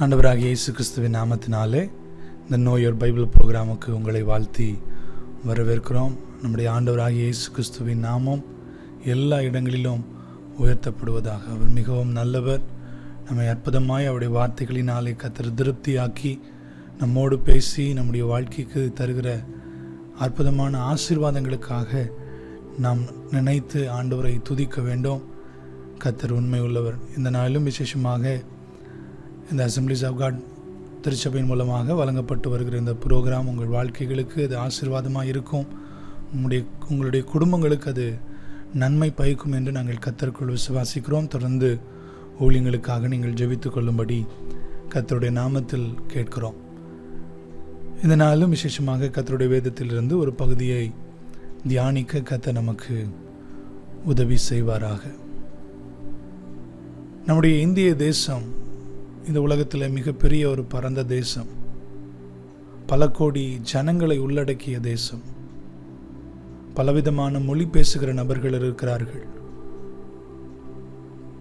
ஆண்டவராகிய இயேசு கிறிஸ்துவின் நாமத்தினாலே இந்த நோ யோர் பைபிள் ப்ரோக்ராமுக்கு உங்களை வாழ்த்தி வரவேற்கிறோம். நம்முடைய ஆண்டவராகிய இயேசு கிறிஸ்துவின் நாமம் எல்லா இடங்களிலும் உயர்த்தப்படுவதாக. அவர் மிகவும் நல்லவர். நம்மை அற்புதமாய் அவருடைய வார்த்தைகளினாலே கர்த்தர் திருப்தியாக்கி நம்மோடு பேசி நம்முடைய வாழ்க்கைக்கு தருகிற அற்புதமான ஆசீர்வாதங்களுக்காக நாம் நினைத்து ஆண்டவரை துதிக்க வேண்டும். கர்த்தர் உண்மை உள்ளவர். இந்த நாளிலும் விசேஷமாக இந்த அசம்பிளிஸ் ஆஃப் காட் திருச்சபையின் மூலமாக வழங்கப்பட்டு வருகிற இந்த ப்ரோக்ராம் உங்கள் வாழ்க்கைகளுக்கு அது ஆசீர்வாதமாக இருக்கும். உங்களுடைய குடும்பங்களுக்கு அது நன்மை பயக்கும் என்று நாங்கள் கர்த்தருக்குள் விசுவாசிக்கிறோம். தொடர்ந்து ஊழியங்களுக்காக நீங்கள் ஜெபித்து கொள்ளும்படி கர்த்தருடைய நாமத்தில் கேட்கிறோம். இந்த நாளிலும் விசேஷமாக கர்த்தருடைய வேதத்திலிருந்து ஒரு பகுதியை தியானிக்க கர்த்தர் நமக்கு உதவி செய்வாராக. நம்முடைய இந்திய தேசம் இந்த உலகத்தில் மிகப்பெரிய ஒரு பரந்த தேசம். பல கோடி ஜனங்களை உள்ளடக்கிய தேசம். பலவிதமான மொழி பேசுகிற நபர்கள் இருக்கிறார்கள்.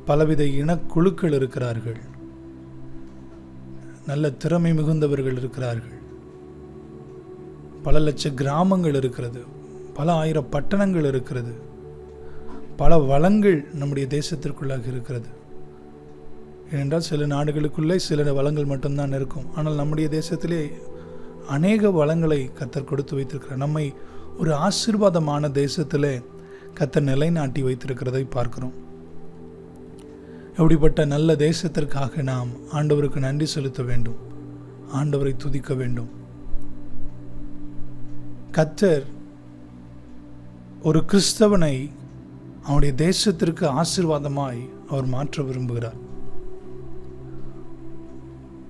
பலவித இனக்குழுக்கள் இருக்கிறார்கள். நல்ல திறமை மிகுந்தவர்கள் இருக்கிறார்கள். பல லட்ச கிராமங்கள் இருக்கிறது. பல ஆயிரம் பட்டணங்கள் இருக்கிறது. பல வளங்கள் நம்முடைய தேசத்திற்குள்ளாக இருக்கிறது. ஏனென்றால் சில நாடுகளுக்குள்ளே சில வளங்கள் மட்டும்தான் இருக்கும். ஆனால் நம்முடைய தேசத்திலே அநேக வளங்களை கர்த்தர் கொடுத்து வைத்திருக்கிறார். நம்மை ஒரு ஆசீர்வாதமான தேசத்திலே கர்த்தர் நிலைநாட்டி வைத்திருக்கிறதை பார்க்கிறோம். அப்படிப்பட்ட நல்ல தேசத்திற்காக நாம் ஆண்டவருக்கு நன்றி செலுத்த வேண்டும். ஆண்டவரை துதிக்க வேண்டும். கர்த்தர் ஒரு கிறிஸ்தவனை அவனுடைய தேசத்திற்கு ஆசீர்வாதமாய் அவர் மாற்ற விரும்புகிறார்.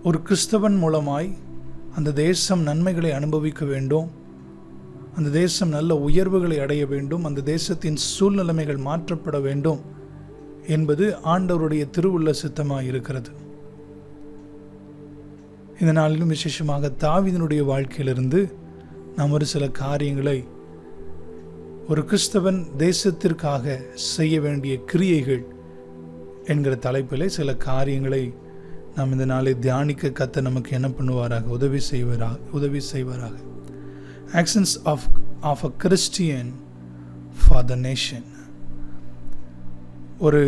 ஒரு கிறிஸ்தவன் மூலமாய் அந்த தேசம் நன்மைகளை அனுபவிக்க வேண்டும். அந்த தேசம் நல்ல உயர்வுகளை அடைய வேண்டும். அந்த தேசத்தின் சூழ்நிலைமைகள் மாற்றப்பட வேண்டும் என்பது ஆண்டவருடைய திருவுள்ள சித்தமாக இருக்கிறது. இந்த நாளிலும் விசேஷமாக தாவீதினுடைய வாழ்க்கையிலிருந்து நாம் ஒரு சில காரியங்களை, ஒரு கிறிஸ்தவன் தேசத்திற்காக செய்ய வேண்டிய கிரியைகள் என்கிற தலைப்பில் சில காரியங்களை நாம் இந்த நாளை தியானிக்க கர்த்தர் நமக்கு என்ன பண்ணுவாராக, உதவி செய்வாராக. Actions of a Christian for the nation. ஒரு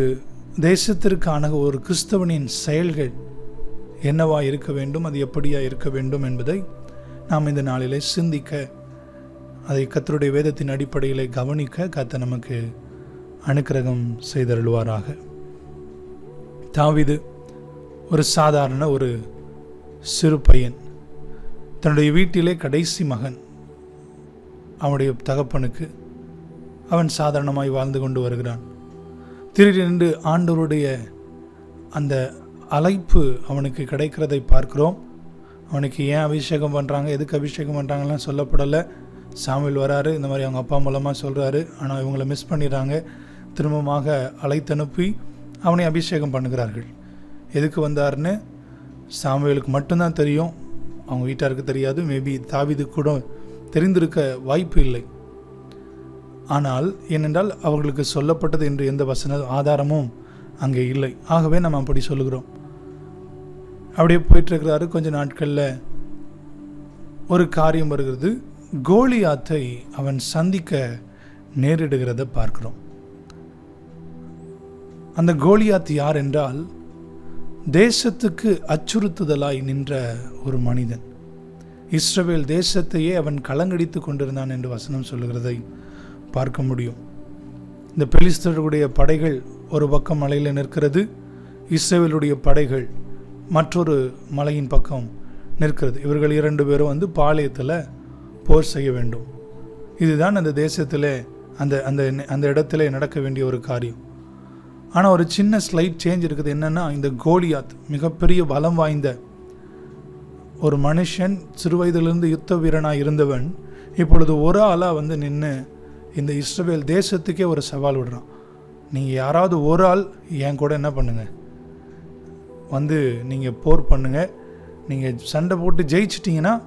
தேசத்திற்கான ஒரு கிறிஸ்தவனின் செயல்கள் என்னவா இருக்க வேண்டும், அது எப்படியா இருக்க வேண்டும் என்பதை நாம் இந்த நாளிலே சிந்திக்க, அதை கர்த்தருடைய வேதத்தின் அடிப்படையில் கவனிக்க கர்த்தர் நமக்கு அனுக்கிரகம் செய்தருள்வாராக. தாவீது ஒரு சாதாரண ஒரு சிறு பையன். தன்னுடைய வீட்டிலே கடைசி மகன். அவனுடைய தகப்பனுக்கு அவன் சாதாரணமாய் வாழ்ந்து கொண்டு வருகிறான். திடீரென்று ஆண்டவருடைய அந்த அழைப்பு அவனுக்கு கிடைக்கிறதை பார்க்கிறோம். அவனுக்கு ஏன் அபிஷேகம் பண்ணுறாங்க, எதுக்கு அபிஷேகம் பண்ணுறாங்கலாம் சொல்லப்படலை. சாமுவேல் வராரு, இந்த மாதிரி அவங்க அப்பா மூலமாக சொல்கிறாரு. ஆனால் இவங்களை மிஸ் பண்ணிடுறாங்க. திரும்பமாக அழைத்தனுப்பி அவனை அபிஷேகம் பண்ணுகிறார்கள். எதுக்கு வந்தார்னு சாமுவேலுக்கு மட்டும்தான் தெரியும். அவங்க வீட்டாருக்கு தெரியாது. மேபி தாவீது கூட தெரிந்திருக்க வாய்ப்பு இல்லை. ஆனால் ஏனென்றால் அவர்களுக்கு சொல்லப்பட்டது என்று எந்த வசன ஆதாரமும் அங்கே இல்லை. ஆகவே நம்ம அப்படி சொல்லுகிறோம். அப்படியே போயிட்டுருக்கிறாரு. கொஞ்ச நாட்களில் ஒரு காரியம் வருகிறது. கோலியாத்தை அவன் சந்திக்க நேரிடுகிறத பார்க்கிறோம். அந்த கோலியாத் யார் என்றால், தேசத்துக்கு அச்சுறுத்துதலாய் நின்ற ஒரு மனிதன். இஸ்ரவேல் தேசத்தையே அவன் கலங்கடித்து கொண்டிருந்தான் என்று வசனம் சொல்லுகிறதை பார்க்க முடியும். இந்த பெலிஸ்தருடைய படைகள் ஒரு பக்கம் மலையில் நிற்கிறது. இஸ்ரவேலுடைய படைகள் மற்றொரு மலையின் பக்கம் நிற்கிறது. இவர்கள் இரண்டு பேரும் பாளையத்தில் போர் செய்ய வேண்டும். இதுதான் அந்த தேசத்தில் அந்த இடத்துல நடக்க வேண்டிய ஒரு காரியம். ஆனால் ஒரு சின்ன ஸ்லைட் சேஞ்ச் இருக்குது. என்னென்னா, இந்த கோலியாத் மிகப்பெரிய பலம் வாய்ந்த ஒரு மனுஷன், சிறு வயதிலிருந்து யுத்த வீரனாக இருந்தவன், இப்பொழுது ஒரு ஆளாக நின்று இந்த இஸ்ரவேல் தேசத்துக்கே ஒரு சவால் விடுறான். நீங்கள் யாராவது ஒரு ஆள் என் கூட என்ன பண்ணுங்க, நீங்கள் போர் பண்ணுங்க. நீங்கள் சண்டை போட்டு ஜெயிச்சிட்டிங்கன்னா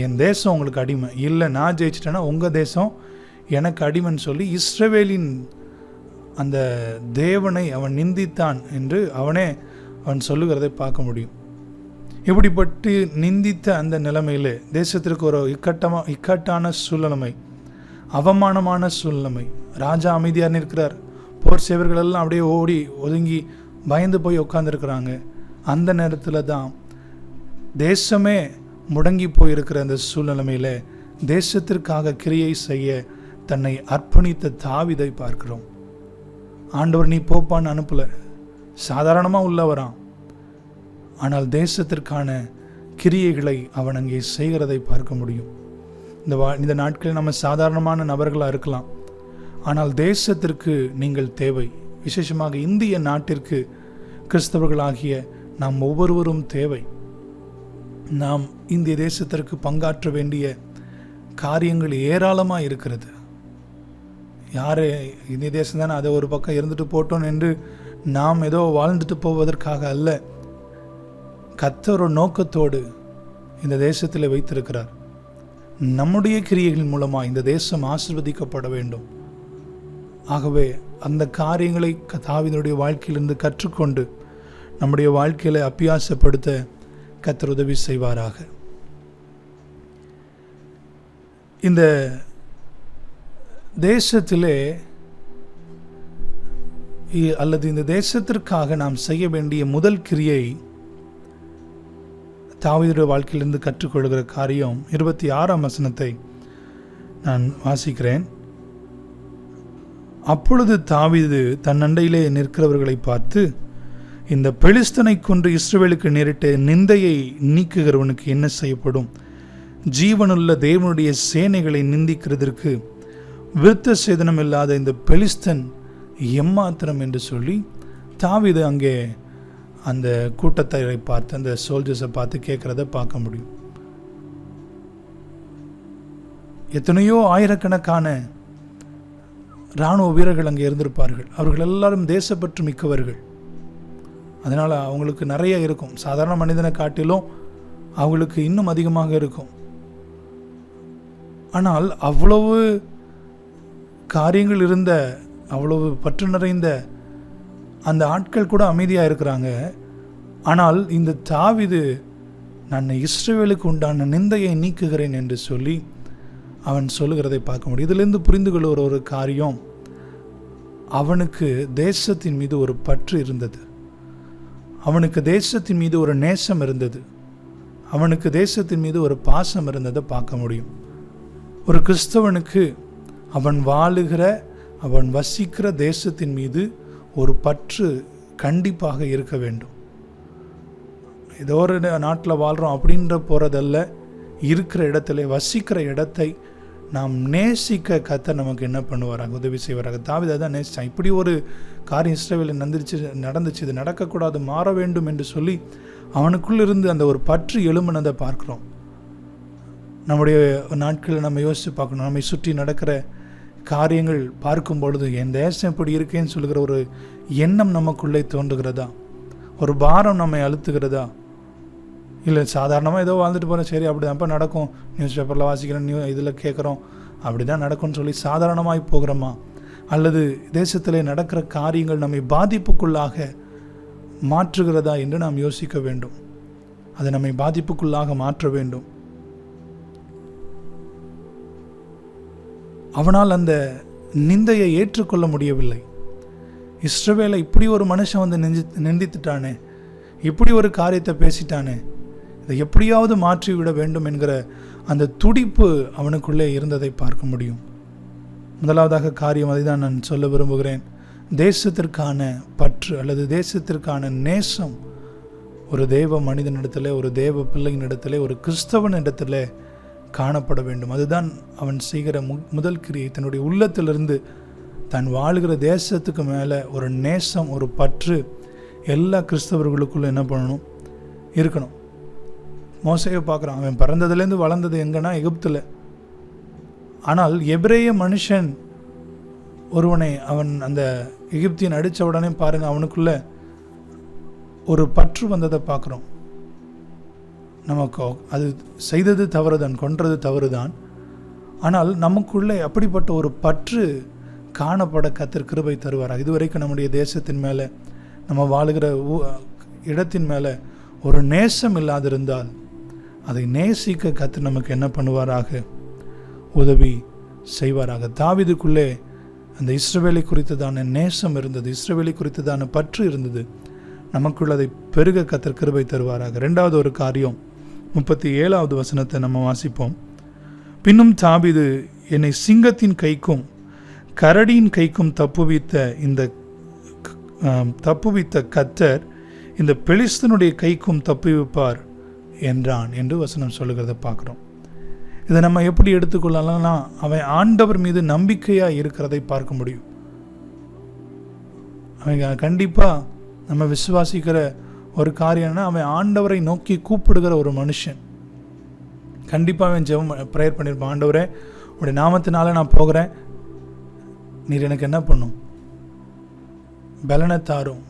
என் தேசம் உங்களுக்கு அடிமை. இல்லை, நான் ஜெயிச்சிட்டேன்னா உங்கள் தேசம் எனக்கு அடிமைன்னு சொல்லி இஸ்ரவேலின் அந்த தேவனை அவன் நிந்தித்தான் என்று அவன் சொல்லுகிறதை பார்க்க முடியும். இப்படிப்பட்டு நிந்தித்த அந்த நிலைமையிலே தேசத்திற்கு ஒரு இக்கட்டான சூழ்நிலைமை, அவமானமான சூழ்நிலைமை. ராஜா அமைதியாக நிற்கிறார். போர் சேவர்கள் எல்லாம் அப்படியே ஓடி ஒதுங்கி பயந்து போய் உட்காந்துருக்கிறாங்க. அந்த நேரத்தில் தான் தேசமே முடங்கி போயிருக்கிற அந்த சூழ்நிலைமையில் தேசத்திற்காக கிரியை செய்ய தன்னை அர்ப்பணித்த தாவீதை பார்க்கிறோம். ஆண்டவர் நீ போப்பான்னு அனுப்பல, சாதாரணமாக உள்ளவரான். ஆனால் தேசத்திற்கான கிரியைகளை அவன் அங்கே செய்கிறதை பார்க்க முடியும். இந்த நாட்களில் நம்ம சாதாரணமான நபர்களாக இருக்கலாம், ஆனால் தேசத்திற்கு நீங்கள் தேவை. விசேஷமாக இந்திய நாட்டிற்கு கிறிஸ்தவர்களாகிய நாம் ஒவ்வொருவரும் தேவை. நாம் இந்திய தேசத்திற்கு பங்காற்ற வேண்டிய காரியங்கள் ஏராளமாக இருக்கிறது. யார் இந்திய தேசம் தானே, அதை ஒரு பக்கம் இருந்துட்டு போட்டோம் என்று நாம் ஏதோ வாழ்ந்துட்டு போவதற்காக அல்ல, கர்த்தர் ஒரு நோக்கத்தோடு இந்த தேசத்தில் வைத்திருக்கிறார். நம்முடைய கிரியைகள் மூலமாக இந்த தேசம் ஆசீர்வதிக்கப்பட வேண்டும். ஆகவே அந்த காரியங்களை தாவீதுடைய வாழ்க்கையிலிருந்து கற்றுக்கொண்டு நம்முடைய வாழ்க்கையில அபியாசப்படுத்த கர்த்தர் உதவி செய்வாராக. இந்த தேசத்திலே அல்லது இந்த தேசத்திற்காக நாம் செய்ய வேண்டிய முதல் கிரியை, தாவீதுடைய வாழ்க்கையிலிருந்து கற்றுக்கொள்கிற காரியம் 26ஆம் வசனத்தை நான் வாசிக்கிறேன். அப்பொழுது தாவீது தன் அண்டையிலே நிற்கிறவர்களை பார்த்து, இந்த பெலிஸ்தனை கொன்று இஸ்ரவேலுக்கு நேரிட்ட நிந்தையை நீக்குகிறவனுக்கு என்ன செய்யப்படும்? ஜீவனுள்ள தேவனுடைய சேனைகளை நிந்திக்கிறதற்கு விருத்த சேதனம் இல்லாத இந்த பெலிஸ்தன் எம்மாத்திரம் என்று சொல்லி தாவீது அங்கே அந்த கூட்டத்தை பார்த்து, அந்த சோல்ஜர்ஸை பார்த்து கேட்குறத பார்க்க முடியும். எத்தனையோ ஆயிரக்கணக்கான இராணுவ வீரர்கள் அங்கே இருந்திருப்பார்கள். அவர்கள் எல்லாரும் தேசப்பற்று மிக்கவர்கள். அதனால் அவங்களுக்கு நிறைய இருக்கும். சாதாரண மனிதனை காட்டிலும் அவங்களுக்கு இன்னும் அதிகமாக இருக்கும். ஆனால் அவ்வளவு காரியங்கள் இருந்த, அவ்வளவு பற்று நிறைந்த அந்த ஆட்கள் கூட அமைதியாக இருக்கிறாங்க. ஆனால் இந்த தாவீது, நான் இஸ்ரவேலுக்கு உண்டான நிந்தையை நீக்குகிறேன் என்று சொல்லி அவன் சொல்லுகிறதை பார்க்க முடியும். இதிலிருந்து புரிந்து கொள்ளுகிற ஒரு காரியம், அவனுக்கு தேசத்தின் மீது ஒரு பற்று இருந்தது, அவனுக்கு தேசத்தின் மீது ஒரு நேசம் இருந்தது, அவனுக்கு தேசத்தின் மீது ஒரு பாசம் இருந்ததை பார்க்க முடியும். ஒரு கிறிஸ்தவனுக்கு அவன் வாழுகிற, அவன் வசிக்கிற தேசத்தின் மீது ஒரு பற்று கண்டிப்பாக இருக்க வேண்டும். ஏதோ ஒரு நாட்டில் வாழ்கிறோம் அப்படின்ற போகிறதல்ல, இருக்கிற இடத்துல, வசிக்கிற இடத்தை நாம் நேசிக்க கர்த்தர் நமக்கு என்ன பண்ணுவாராக, உதவி செய்வாராக. தாவீது தான் நேசித்தான். இப்படி ஒரு காரியம் இஸ்ரவேலில் நடந்துச்சு, இது நடக்கக்கூடாது, மாற வேண்டும் என்று சொல்லி அவனுக்குள்ளிருந்து அந்த ஒரு பற்று எழும்பினதை பார்க்குறோம். நம்முடைய நாட்களில் நம்ம யோசித்து பார்க்கணும். நம்மை சுற்றி நடக்கிற காரியங்கள் பார்க்கும் பொழுது என் தேசம் இப்படி இருக்கேன்னு சொல்லுகிற ஒரு எண்ணம் நமக்குள்ளே தோன்றுகிறதா? ஒரு பாரம் நம்மை அழுத்துகிறதா? இல்லை சாதாரணமாக ஏதோ வாழ்ந்துட்டு போகிறோம், சரி அப்படி அப்போ நடக்கும், நியூஸ் பேப்பரில் வாசிக்கிறோம், இதில் கேட்குறோம், அப்படி தான் நடக்கும்னு சொல்லி சாதாரணமாய் போகிறோமா? அல்லது தேசத்திலே நடக்கிற காரியங்கள் நம்மை பாதிப்புக்குள்ளாக மாற்றுகிறதா என்று நாம் யோசிக்க வேண்டும். அதை நம்மை பாதிப்புக்குள்ளாக மாற்ற வேண்டும். அவனால் அந்த நிந்தையை ஏற்றுக்கொள்ள முடியவில்லை. இஸ்ரவேலை இப்படி ஒரு மனுஷன் வந்து நிந்தித்துட்டானே, இப்படி ஒரு காரியத்தை பேசிட்டானே, இதை எப்படியாவது மாற்றிவிட வேண்டும் என்கிற அந்த துடிப்பு அவனுக்குள்ளே இருந்ததை பார்க்க முடியும். முதலாவதாக காரியம் அதை தான் நான் சொல்ல விரும்புகிறேன். தேசத்திற்கான பற்று அல்லது தேசத்திற்கான நேசம் ஒரு தேவ மனிதனிடத்தில், ஒரு தேவ பிள்ளையினிடத்தில், ஒரு கிறிஸ்தவனிடத்தில் காணப்பட வேண்டும். அதுதான் அவன் செய்கிற முதல் கிரியை. தன்னுடைய உள்ளத்திலிருந்து தான் வாழுகிற தேசத்துக்கு மேலே ஒரு நேசம், ஒரு பற்று எல்லா கிறிஸ்தவர்களுக்குள்ள என்ன பண்ணணும், இருக்கணும். மோசேயை பார்க்குறான். அவன் பிறந்ததுலேருந்து வளர்ந்தது எங்கன்னா எகிப்தில். ஆனால் எபிரேய மனுஷன் ஒருவனை அவன் அந்த எகிப்தியன் அடித்த உடனே பாருங்கள், அவனுக்குள்ள ஒரு பற்று வந்ததை பார்க்குறோம். நமக்கு அது செய்தது தவறுதான், கொன்றது தவறுதான். ஆனால் நமக்குள்ளே அப்படிப்பட்ட ஒரு பற்று காணப்பட கர்த்தர் கிருபை தருவார். இதுவரைக்கும் நம்முடைய தேசத்தின் மேலே, நம்ம வாழுகிற இடத்தின் மேலே ஒரு நேசம் இல்லாதிருந்தால் அதை நேசிக்க கர்த்தர் நமக்கு என்ன பண்ணுவாராக? உதவி செய்வாராக. தாவீதுக்குள்ளே அந்த இஸ்ரவேலை குறித்ததான நேசம் இருந்தது, இஸ்ரவேலை குறித்ததான பற்று இருந்தது. நமக்குள் அதை பெருக கர்த்தர் கிருபை தருவாராக. 2வது ஒரு காரியம், 37வது வசனத்தை நம்ம வாசிப்போம். பின்னும் தாவீது, என்னை சிங்கத்தின் கைக்கும் கரடியின் கைக்கும் தப்புவித்த கர்த்தர் இந்த பெலிஸ்தனுடைய கைக்கும் தப்புவிப்பார் என்றான் என்று வசனம் சொல்லுகிறத பார்க்குறோம். இதை நம்ம எப்படி எடுத்துக்கொள்ளலாம்னா, அவன் ஆண்டவர் மீது நம்பிக்கையாக இருக்கிறதை பார்க்க முடியும். அவன் கண்டிப்பாக நம்ம விசுவாசிக்கிற ஒரு காரியம்னா, அவன் ஆண்டவரை நோக்கி கூப்பிடுகிற ஒரு மனுஷன். கண்டிப்பாக அவன் ஜெபம் ப்ரேயர் பண்ணியிருப்பான். ஆண்டவரே, உடைய நாமத்தினால நான் போகிறேன், நீர் எனக்கு என்ன பண்ணும், பலனை தாரும்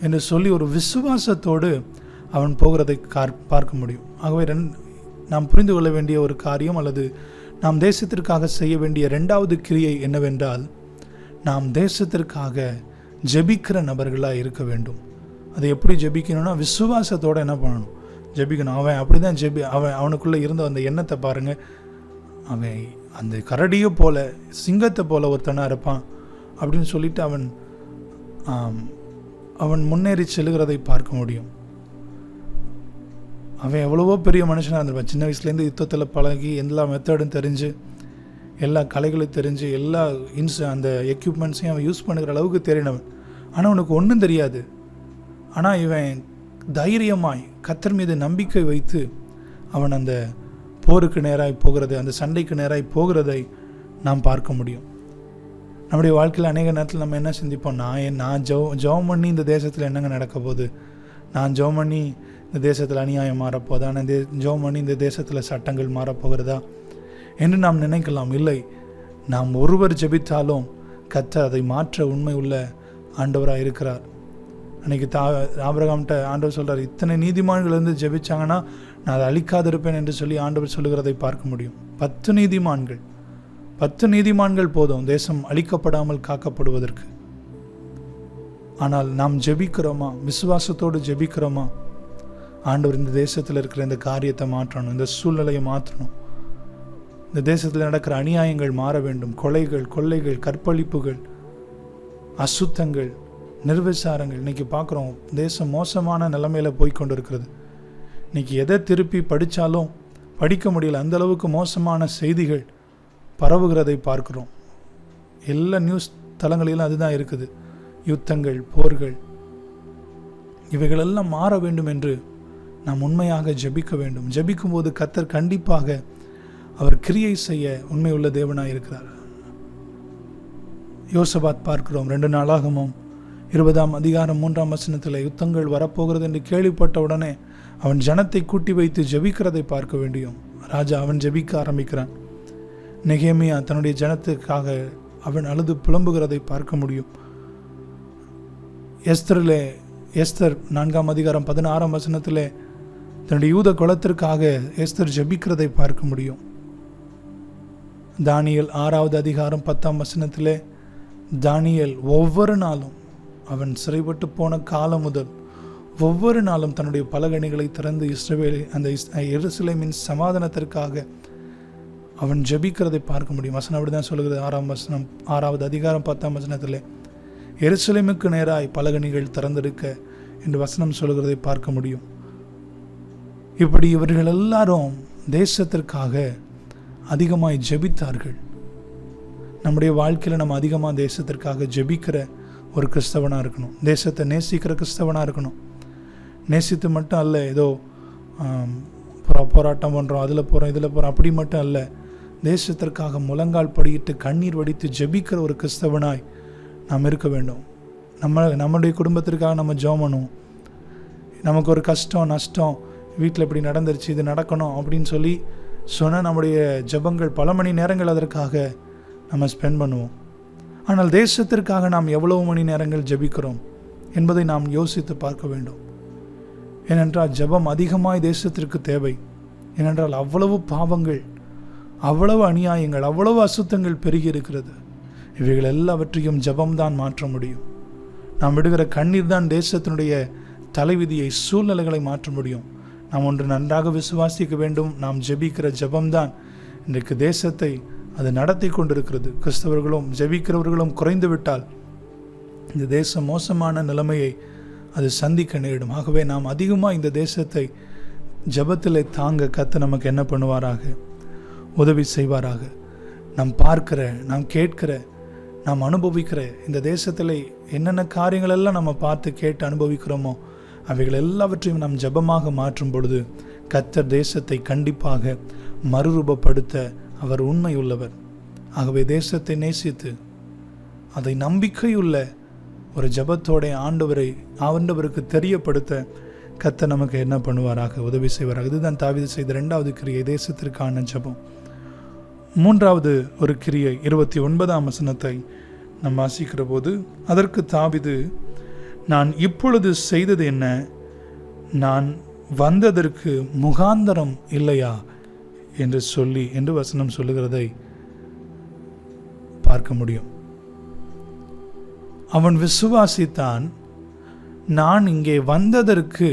என்று சொல்லி ஒரு விசுவாசத்தோடு அவன் போகிறதை பார்க்க முடியும். ஆகவே நாம் புரிந்து கொள்ள வேண்டிய ஒரு காரியம், அல்லது நாம் தேசத்திற்காக செய்ய வேண்டிய 2வது கிரியை என்னவென்றால், நாம் தேசத்திற்காக ஜெபிக்கிற நபர்களாக இருக்க வேண்டும். அதை எப்படி ஜெபிக்கணும்னா, விசுவாசத்தோடு என்ன பண்ணணும், ஜெபிக்கணும். அவன் அப்படி தான் அவனுக்குள்ளே இருந்த அந்த எண்ணத்தை பாருங்கள். அவன் அந்த கரடியை போல, சிங்கத்தை போல ஒருத்தனாக இருப்பான் அப்படின்னு சொல்லிட்டு அவன் முன்னேறி செல்கிறதை பார்க்க முடியும். அவன் எவ்வளவோ பெரிய மனுஷனாக இருந்திருப்பான். சின்ன வயசுலேருந்து யுத்தத்தில் பழகி, எல்லா மெத்தடும் தெரிஞ்சு, எல்லா கலைகளும் தெரிஞ்சு, எல்லா அந்த எக்யூப்மெண்ட்ஸையும் அவன் யூஸ் பண்ணுகிற அளவுக்கு தெரியினவன். ஆனால் அவனுக்கு ஒன்றும் தெரியாது. ஆனால் இவன் தைரியமாய் கர்த்தர் மீது நம்பிக்கை வைத்து அவன் அந்த போருக்கு நேராய் போகிறது, அந்த சண்டைக்கு நேராய் போகிறதை நாம் பார்க்க முடியும். நம்முடைய வாழ்க்கையில் அநேக நேரத்தில் நம்ம என்ன சிந்திப்போம், நான் ஜெபம் பண்ணி இந்த தேசத்தில் என்னங்க நடக்க போகுது, நான் ஜெபம் பண்ணி இந்த தேசத்தில் அநியாயம் மாறப்போதா, நான் ஜெபம் பண்ணி இந்த தேசத்தில் சட்டங்கள் மாறப்போகிறதா என்று நாம் நினைக்கலாம். இல்லை, நாம் ஒருவர் ஜெபித்தாலும் கர்த்தர் அதை மாற்ற உண்மை உள்ள ஆண்டவராக இருக்கிறார். அன்றைக்கி ஆபிரகாம்கிட்ட ஆண்டவர் சொல்கிறார், இத்தனை நீதிமான்கள் இருந்து ஜெபிச்சாங்கன்னா நான் அதை அழிக்காதிருப்பேன் என்று சொல்லி ஆண்டவர் சொல்லுகிறதை பார்க்க முடியும். 10 நீதிமான்கள் போதும் தேசம் அழிக்கப்படாமல் காக்கப்படுவதற்கு. ஆனால் நாம் ஜெபிக்கிறோமா, விசுவாசத்தோடு ஜெபிக்கிறோமா? ஆண்டவர் இந்த தேசத்தில் இருக்கிற இந்த காரியத்தை மாற்றணும், இந்த சூழ்நிலையை மாற்றணும், இந்த தேசத்தில் நடக்கிற அநியாயங்கள் மாற வேண்டும். கொலைகள், கொள்ளைகள், கற்பழிப்புகள், அசுத்தங்கள், நிர்விசாரங்கள். இன்றைக்கி பார்க்குறோம், தேசம் மோசமான நிலைமையில் போய்கொண்டு இருக்கிறது. இன்றைக்கி எதை திருப்பி படித்தாலும் படிக்க முடியல, அந்த அளவுக்கு மோசமான செய்திகள் பரவுகிறதை பார்க்குறோம். எல்லா நியூஸ் தளங்களிலும் அதுதான் இருக்குது. யுத்தங்கள், போர்கள், இவைகளெல்லாம் மாற வேண்டும் என்று நாம் உண்மையாக ஜெபிக்க வேண்டும். ஜெபிக்கும் போது கர்த்தர் கண்டிப்பாக அவர் கிரியை செய்ய உண்மையுள்ள தேவனாக இருக்கிறார். யோசபாத் பார்க்கிறோம், 2 நாளாகமும் 20ஆம் அதிகாரம் 3ஆம் வசனத்தில் யுத்தங்கள் வரப்போகிறது என்று கேள்விப்பட்ட உடனே அவன் ஜனத்தை கூட்டி வைத்து ஜெபிக்கிறதை பார்க்க வேண்டியும். ராஜா அவன் ஜெபிக்க ஆரம்பிக்கிறான். நெகேமியா தன்னுடைய ஜனத்துக்காக அவன் அழுது புலம்புகிறதை பார்க்க முடியும். எஸ்தர் 4ஆம் அதிகாரம் 16ஆம் வசனத்தில் தன்னுடைய யூத குலத்திற்காக எஸ்தர் ஜெபிக்கிறதை பார்க்க முடியும். தானியேல் 6வது அதிகாரம் 10ஆம் வசனத்தில் தானியேல் ஒவ்வொரு நாளும் அவன் சிறைப்பட்டு போன காலம் முதல் ஒவ்வொரு நாளும் தன்னுடைய பலகணிகளை திறந்து எருசலேமின் சமாதானத்திற்காக அவன் ஜெபிக்கிறதை பார்க்க முடியும். வசனம் அப்படிதான் சொல்லுகிறது. 6வது அதிகாரம் 10ஆம் வசனத்தில் எருசலேமுக்கு நேராய் பலகணிகள் திறந்தெடுக்க என்று வசனம் சொல்லுகிறதை பார்க்க முடியும். இப்படி இவர்கள் எல்லாரும் தேசத்திற்காக அதிகமாய் ஜெபித்தார்கள். நம்முடைய வாழ்க்கையில் நம்ம அதிகமாக தேசத்திற்காக ஜெபிக்கிற ஒரு கிறிஸ்தவனாக இருக்கணும். தேசத்தை நேசிக்கிற கிறிஸ்தவனாக இருக்கணும். நேசித்து மட்டும் அல்ல, ஏதோ போராட்டம் பண்ணுறோம், அதில் போகிறோம், இதில் போகிறோம், அப்படி மட்டும் அல்ல. தேசத்திற்காக முழங்கால் படியிட்டு கண்ணீர் வடித்து ஜெபிக்கிற ஒரு கிறிஸ்தவனாய் நாம் இருக்க வேண்டும். நம்முடைய குடும்பத்திற்காக நம்ம ஜெபம் பண்ணுவோம். நமக்கு ஒரு கஷ்டம், நஷ்டம், வீட்டில் இப்படி நடந்துருச்சு, இது நடக்கணும் அப்படின்னு சொல்லி சொன்னால் நம்முடைய ஜெபங்கள் பல மணி நேரங்கள் அதற்காக நம்ம ஸ்பெண்ட் பண்ணுவோம். ஆனால் தேசத்திற்காக நாம் எவ்வளவு மணி நேரங்கள் ஜெபிக்கிறோம் என்பதை நாம் யோசித்து பார்க்க வேண்டும். ஏனென்றால் ஜெபம் அதிகமாய் தேசத்திற்கு தேவை. ஏனென்றால் அவ்வளவு பாவங்கள், அவ்வளவு அநியாயங்கள், அவ்வளவு அசுத்தங்கள் பெருகி இருக்கிறது. இவைகள் எல்லாவற்றையும் ஜெபம்தான் மாற்ற முடியும். நாம் விடுகிற கண்ணீர் தான் தேசத்தினுடைய தலைவிதியை, சூழ்நிலைகளை மாற்ற முடியும். நாம் ஒன்று நன்றாக விசுவாசிக்க வேண்டும். நாம் ஜெபிக்கிற ஜெபம்தான் இன்றைக்கு தேசத்தை அது நடத்தி கொண்டிருக்கிறது. கிறிஸ்தவர்களும் ஜெபிக்கிறவர்களும் குறைந்து விட்டால் இந்த தேசம் மோசமான நிலைமையை அது சந்திக்க நேரிடும். ஆகவே நாம் அதிகமாக இந்த தேசத்தை ஜெபத்திலே தாங்க கர்த்தர் நமக்கு என்ன பண்ணுவாராக, உதவி செய்வாராக. நாம் பார்க்கிற, நாம் கேட்கிற, நாம் அனுபவிக்கிற இந்த தேசத்தில் என்னென்ன காரியங்களெல்லாம் நம்ம பார்த்து கேட்டு அனுபவிக்கிறோமோ அவைகள் எல்லாவற்றையும் நாம் ஜெபமாக மாற்றும் பொழுது கர்த்தர் தேசத்தை கண்டிப்பாக மறுரூபப்படுத்த அவர் உண்மையுள்ளவர். ஆகவே தேசத்தை நேசித்து அதை நம்பிக்கையுள்ள ஒரு ஜெபத்தோட ஆண்டவருக்கு தெரியப்படுத்த கர்த்தர் நமக்கு என்ன பண்ணுவாராக, உதவி செய்வாராக. இதுதான் தாவீது செய்த 2வது கிரியை, தேசத்திற்கான ஜெபம். 3வது ஒரு கிரியை 29ஆம் வசனத்தை நாம் வாசிக்கிற போது, அதற்கு தாவீது, நான் இப்பொழுது செய்தது என்ன? நான் வந்ததற்கு முகாந்தரம் இல்லையா என்று வசனம் சொல்லுகிறதை பார்க்க முடியும். அவன் விசுவாசித்தான், நான் இங்கே வந்ததற்கு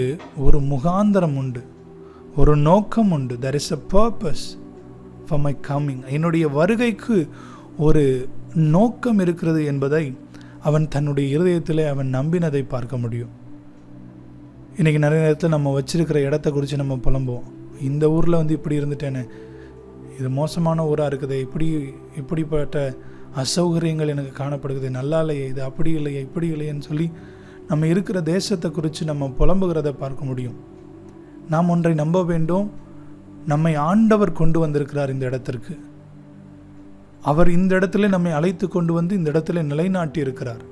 ஒரு முகாந்தரம் உண்டு, ஒரு நோக்கம் உண்டு. there is a purpose for my coming. என்னுடைய வருகைக்கு ஒரு நோக்கம் இருக்கிறது என்பதை அவன் தன்னுடைய இருதயத்திலே அவன் நம்பினதை பார்க்க முடியும். இன்றைக்கி நிறைய நேரத்தில் நம்ம வச்சிருக்கிற இடத்த குறித்து நம்ம புலம்புவோம். இந்த ஊரில் இப்படி இருந்துட்டேனே, இது மோசமான ஊராக இருக்குது, இப்படிப்பட்ட அசௌகரியங்கள் எனக்கு காணப்படுகிறது, நல்லா இல்லையே, இது அப்படி இல்லையே, இப்படி இல்லையேன்னு சொல்லி நம்ம இருக்கிற தேசத்தை குறித்து நம்ம புலம்புகிறத பார்க்க முடியும். நாம் ஒன்றை நம்ப வேண்டும், நம்மை ஆண்டவர் கொண்டு வந்திருக்கிறார் இந்த இடத்திற்கு. அவர் இந்த இடத்துல நம்மை அழைத்து கொண்டு வந்து இந்த இடத்துல நிலைநாட்டி இருக்கிறார்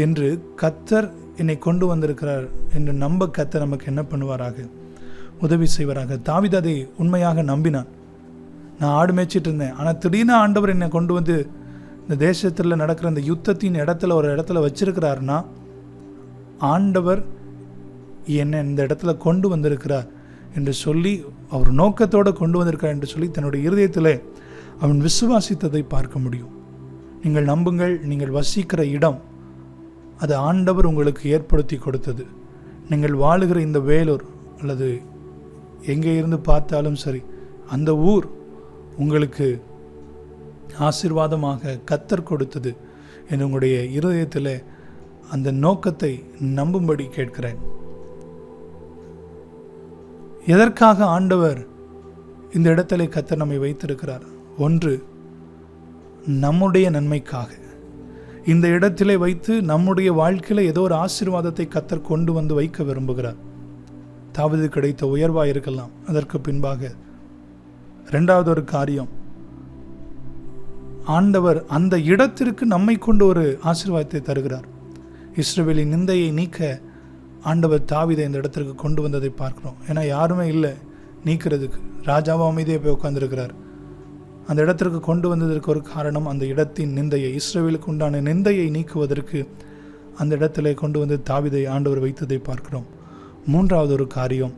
என்று, கர்த்தர் என்னை கொண்டு வந்திருக்கிறார் என்று நம்ப கர்த்தர் நமக்கு என்ன பண்ணுவாராக, உதவி செய்வாராக. தாவீது அதை உண்மையாக நம்பினான். நான் ஆடு மேய்ச்சிட்டு இருந்தேன், ஆனால் திடீர்னு ஆண்டவர் என்னை கொண்டு வந்து இந்த தேசத்தில் நடக்கிற இந்த யுத்தத்தின் ஒரு இடத்துல வச்சிருக்கிறாருன்னா ஆண்டவர் என்னை இந்த இடத்துல கொண்டு வந்திருக்கிறார் என்று சொல்லி, அவர் நோக்கத்தோடு கொண்டு வந்திருக்கிறார் என்று சொல்லி தன்னுடைய இருதயத்தில் அவன் விசுவாசித்ததை பார்க்க முடியும். நீங்கள் நம்புங்கள், நீங்கள் வசிக்கிற இடம் அது ஆண்டவர் உங்களுக்கு ஏற்படுத்தி கொடுத்தது. நீங்கள் வாழுகிற இந்த வேலூர் அல்லது எங்கே இருந்து பார்த்தாலும் சரி, அந்த ஊர் உங்களுக்கு ஆசீர்வாதமாக கர்த்தர் கொடுத்தது என்று உங்களுடைய இருதயத்தில் அந்த நோக்கத்தை நம்பும்படி கேட்கிறேன். எதற்காக ஆண்டவர் இந்த இடத்துல கர்த்தர் நம்மை வைத்திருக்கிறார்? ஒன்று, நம்முடைய நன்மைக்காக. இந்த இடத்திலே வைத்து நம்முடைய வாழ்க்கையில் ஏதோ ஒரு ஆசீர்வாதத்தை கர்த்தர் கொண்டு வந்து வைக்க விரும்புகிறார். தாவீது கிடைத்த உயர்வாக இருக்கலாம். அதற்கு பின்பாக 2வது ஒரு காரியம், ஆண்டவர் அந்த இடத்திற்கு நம்மை கொண்டு ஒரு ஆசீர்வாதத்தை தருகிறார். இஸ்ரவேலின் நிந்தையை நீக்க ஆண்டவர் தாவீதை இந்த இடத்திற்கு கொண்டு வந்ததை பார்க்கிறோம். ஏன்னா யாருமே இல்லை நீக்கிறதுக்கு. ராஜாவும் அமைதியாக போய் உட்கார்ந்துருக்கிறார். அந்த இடத்திற்கு கொண்டு வந்ததற்கு ஒரு காரணம், அந்த இடத்தின் நிந்தையை, இஸ்ரவேலுக்கு உண்டான நிந்தையை நீக்குவதற்கு அந்த இடத்திலே கொண்டு வந்து தாவீதை ஆண்டவர் வைத்ததை பார்க்கிறோம். 3வது ஒரு காரியம்,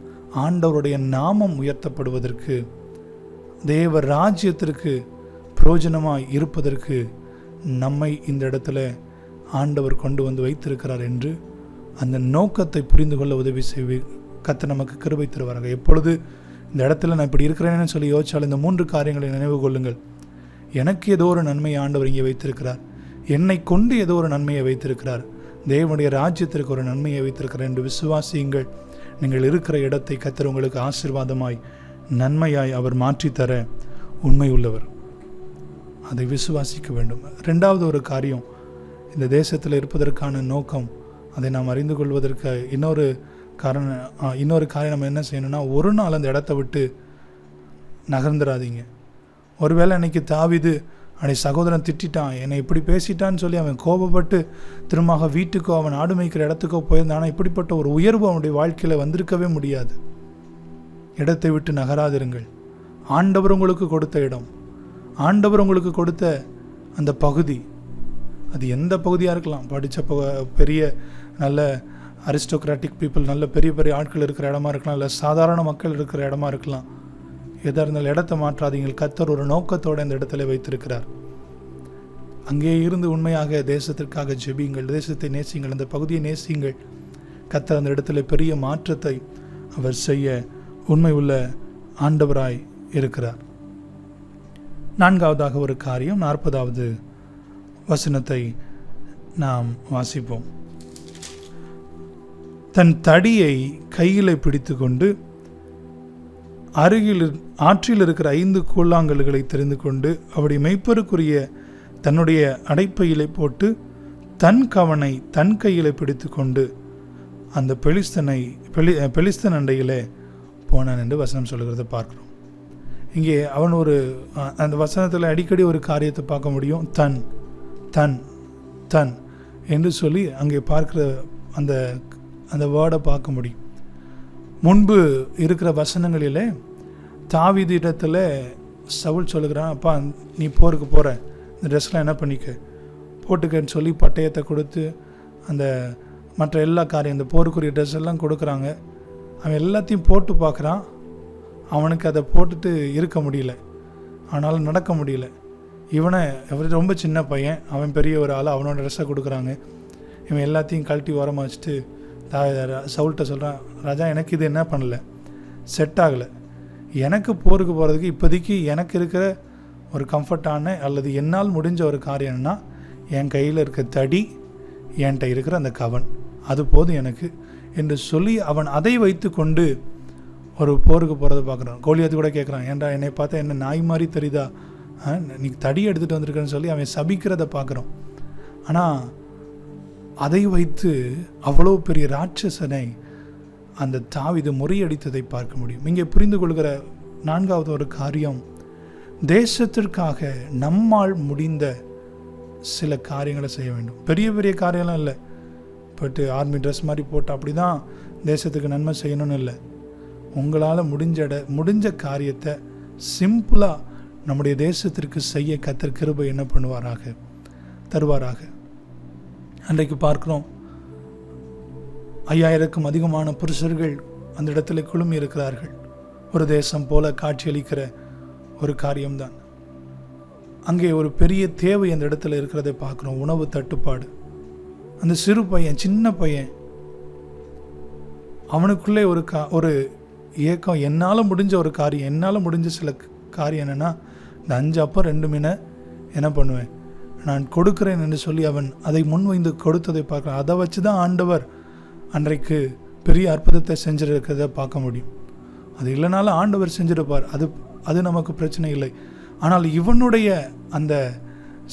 ஆண்டவருடைய நாமம் உயர்த்தப்படுவதற்கு, தேவ ராஜ்யத்திற்கு பிரயோஜனமாய் இருப்பதற்கு நம்மை இந்த இடத்துல ஆண்டவர் கொண்டு வந்து வைத்திருக்கிறார் என்று அந்த நோக்கத்தை புரிந்து கொள்ள உதவி செய்வி கர்த்தர் நமக்கு கிருபை தருவாராக. எப்பொழுது இந்த இடத்துல நான் இப்படி இருக்கிறேன்னு சொல்லி யோசிச்சால் இந்த 3 காரியங்களை நினைவு கொள்ளுங்கள். எனக்கு ஏதோ ஒரு நன்மையை ஆண்டவர் இங்கே வைத்திருக்கிறார், என்னை கொண்டு ஏதோ ஒரு நன்மையை வைத்திருக்கிறார், தேவனுடைய ராஜ்யத்திற்கு ஒரு நன்மையை வைத்திருக்கிறார் என்று விசுவாசியுங்கள். நீங்கள் இருக்கிற இடத்தை கர்த்தர் உங்களுக்கு ஆசீர்வாதமாய் நன்மையாய் அவர் மாற்றித்தர உண்மை உள்ளவர். அதை விசுவாசிக்க வேண்டும். 2வது ஒரு காரியம், இந்த தேசத்தில் இருப்பதற்கான நோக்கம், அதை நாம் அறிந்து கொள்வதற்கு இன்னொரு காரியம் நம்ம என்ன செய்யணும்னா, ஒரு நாள் அந்த இடத்த விட்டு நகர்ந்துடாதீங்க. ஒருவேளை அன்னைக்கு தாவீது அன்னை சகோதரன் திட்டான், என்னை இப்படி பேசிட்டான்னு சொல்லி அவன் கோபப்பட்டு திரும்ப வீட்டுக்கோ அவன் ஆடு மேய்க்கிற இடத்துக்கோ போயிருந்தான். இப்படிப்பட்ட ஒரு உயர்வு அவனுடைய வாழ்க்கையில் வந்திருக்கவே முடியாது. இடத்தை விட்டு நகராதிருங்கள். ஆண்டவர் உங்களுக்கு கொடுத்த இடம், ஆண்டவர் உங்களுக்கு கொடுத்த அந்த பகுதி, அது எந்த பகுதியாக இருக்கலாம், படித்த பெரிய நல்ல அரிஸ்டோக்ராட்டிக் பீப்புள், நல்ல பெரிய பெரிய ஆட்கள் இருக்கிற இடமா இருக்கலாம், இல்லை சாதாரண மக்கள் இருக்கிற இடமா இருக்கலாம். எதாக இருந்தாலும் இடத்தை மாற்றாதீங்கள். கர்த்தர் ஒரு நோக்கத்தோடு இந்த இடத்துல வைத்திருக்கிறார். அங்கே இருந்து உண்மையாக தேசத்திற்காக ஜெபியுங்கள், தேசத்தை நேசியுங்கள், அந்த பகுதியை நேசியுங்கள். கர்த்தர் அந்த இடத்துல பெரிய மாற்றத்தை அவர் செய்ய உண்மை உள்ள ஆண்டவராய் இருக்கிறார். 4வது ஒரு காரியம், 40வது வசனத்தை நாம் வாசிப்போம். தன் தடியை கையில் பிடித்து கொண்டு அருகில் ஆற்றில் இருக்கிற 5 கூழாங்கல்களை தெரிந்து கொண்டு அவருடைய மெய்ப்பருக்குரிய தன்னுடைய அடைப்பையிலே போட்டு தன் கவனை தன் கையில் பிடித்து கொண்டு அந்த பெலிஸ்தன் அண்டையிலே போனான் என்று வசனம் சொல்லுகிறத பார்க்கிறோம். இங்கே அவன் அந்த வசனத்தில் அடிக்கடி ஒரு காரியத்தை பார்க்க முடியும். தன் தன் தன் என்று சொல்லி அங்கே பார்க்கிற அந்த வேர்டை பார்க்க முடியும். முன்பு இருக்கிற வசனங்களிலே தாவீதிடத்தில் சவுல் சொல்லுகிறான், அப்பா நீ போருக்கு போகிற, இந்த ட்ரெஸ்லாம் என்ன பண்ணிக்க போட்டுக்கன்னு சொல்லி பட்டயத்தை கொடுத்து அந்த மற்ற எல்லா காரியம் இந்த போருக்குரிய ட்ரெஸ் எல்லாம் கொடுக்குறாங்க. அவன் எல்லாத்தையும் போட்டு பார்க்குறான். அவனுக்கு அதை போட்டுட்டு இருக்க முடியல, அவனால் நடக்க முடியல. அவர் ரொம்ப சின்ன பையன், அவன் பெரிய ஒரு ஆள், அவனோட ட்ரெஸ்ஸை கொடுக்குறாங்க. இவன் எல்லாத்தையும் கழட்டி ஓரமாக வச்சுட்டு சவுல்கிட்ட சொல்கிறான், ராஜா எனக்கு இது என்ன பண்ணல, செட் ஆகலை. எனக்கு போருக்கு போகிறதுக்கு இப்போதைக்கு எனக்கு இருக்கிற ஒரு கம்ஃபர்டான அல்லது என்னால் முடிஞ்ச ஒரு காரியம் என்னன்னா, என் கையில் இருக்க தடி, என்கிட்ட இருக்கிற அந்த கவன், அது போதும் எனக்கு என்று சொல்லி அவன் அதை வைத்து கொண்டு ஒரு போருக்கு போகிறத பார்க்குறான். கோலியாத்து கூட கேட்குறான், ஏன்டா என்னை பார்த்தா என்ன நாய் மாதிரி தெரியுதா, நீ தடி எடுத்துகிட்டு வந்திருக்கேன்னு சொல்லி அவன் சபிக்கிறத பார்க்குறோம். ஆனால் அதை வைத்து அவ்வளோ பெரிய ராட்சசனை அந்த தாவீது முறியடித்ததை பார்க்க முடியும். இங்கே புரிந்து கொள்கிற 4வது ஒரு காரியம், தேசத்திற்காக நம்மால் முடிந்த சில காரியங்களை செய்ய வேண்டும். பெரிய பெரிய காரியம்லாம் இல்லை, பட்டு ஆர்மி ட்ரெஸ் மாதிரி போட்டு அப்படி தான் தேசத்துக்கு நன்மை செய்யணும்னு இல்லை. உங்களால் முடிஞ்ச காரியத்தை சிம்பிளாக நம்முடைய தேசத்திற்கு செய்ய கர்த்தர் கிருபை என்ன பண்ணுவாராக, தருவாராக. அன்றைக்கு பார்க்கிறோம், 5000க்கும் அதிகமான புருஷர்கள் அந்த இடத்துல குழுமி இருக்கிறார்கள். ஒரு தேசம் போல காட்சியளிக்கிற ஒரு காரியம்தான். அங்கே ஒரு பெரிய தேவை அந்த இடத்துல இருக்கிறதை பார்க்குறோம். உணவு தட்டுப்பாடு. அந்த சிறு பையன், சின்ன பையன், அவனுக்குள்ளே ஒரு ஏக்கம், என்னால் முடிஞ்ச ஒரு காரியம், என்னால் முடிஞ்ச சில காரியம் என்னென்னா, இந்த 5 அப்பம் 2 மீனை என்ன பண்ணுவேன், நான் கொடுக்குறேன் என்று சொல்லி அவன் அதை முன்வைந்து கொடுத்ததை பார்க்கலாம். அதை வச்சு தான் ஆண்டவர் அன்றைக்கு பெரிய அற்புதத்தை செஞ்சிருக்கிறத பார்க்க முடியும். அது இல்லைனாலும் ஆண்டவர் செஞ்சிருப்பார், அது நமக்கு பிரச்சனை இல்லை. ஆனால் இவனுடைய அந்த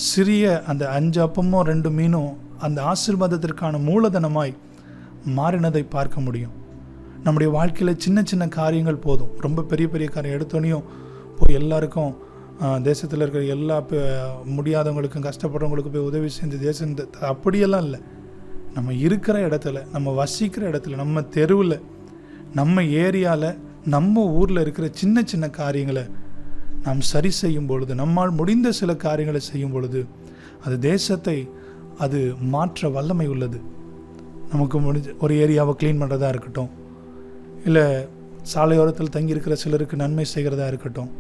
சிறிய அந்த 5 அப்பமும் 2 மீனும் அந்த ஆசீர்வாதத்திற்கான மூலதனமாய் மாறினதை பார்க்க முடியும். நம்முடைய வாழ்க்கையில் சின்ன சின்ன காரியங்கள் போதும். ரொம்ப பெரிய பெரிய காரியம் எடுத்தோனையும் போய் எல்லாருக்கும், தேசத்தில் இருக்கிற எல்லா முடியாதவங்களுக்கும் கஷ்டப்படுறவங்களுக்கு போய் உதவி செஞ்சு தேசம், அப்படியெல்லாம் இல்லை. நம்ம இருக்கிற இடத்துல, நம்ம வசிக்கிற இடத்துல, நம்ம தெருவில், நம்ம ஏரியாவில், நம்ம ஊரில் இருக்கிற சின்ன சின்ன காரியங்களை நாம் சரி செய்யும் பொழுது, நம்மால் முடிந்த சில காரியங்களை செய்யும் பொழுது, அது தேசத்தை அது மாற்ற வல்லமை உள்ளது. நமக்கு முடிஞ்ச ஒரு ஏரியாவை க்ளீன் பண்ணுறதா இருக்கட்டும், இல்லை சாலையோரத்தில் தங்கியிருக்கிற சிலருக்கு நன்மை செய்கிறதா இருக்கட்டும்,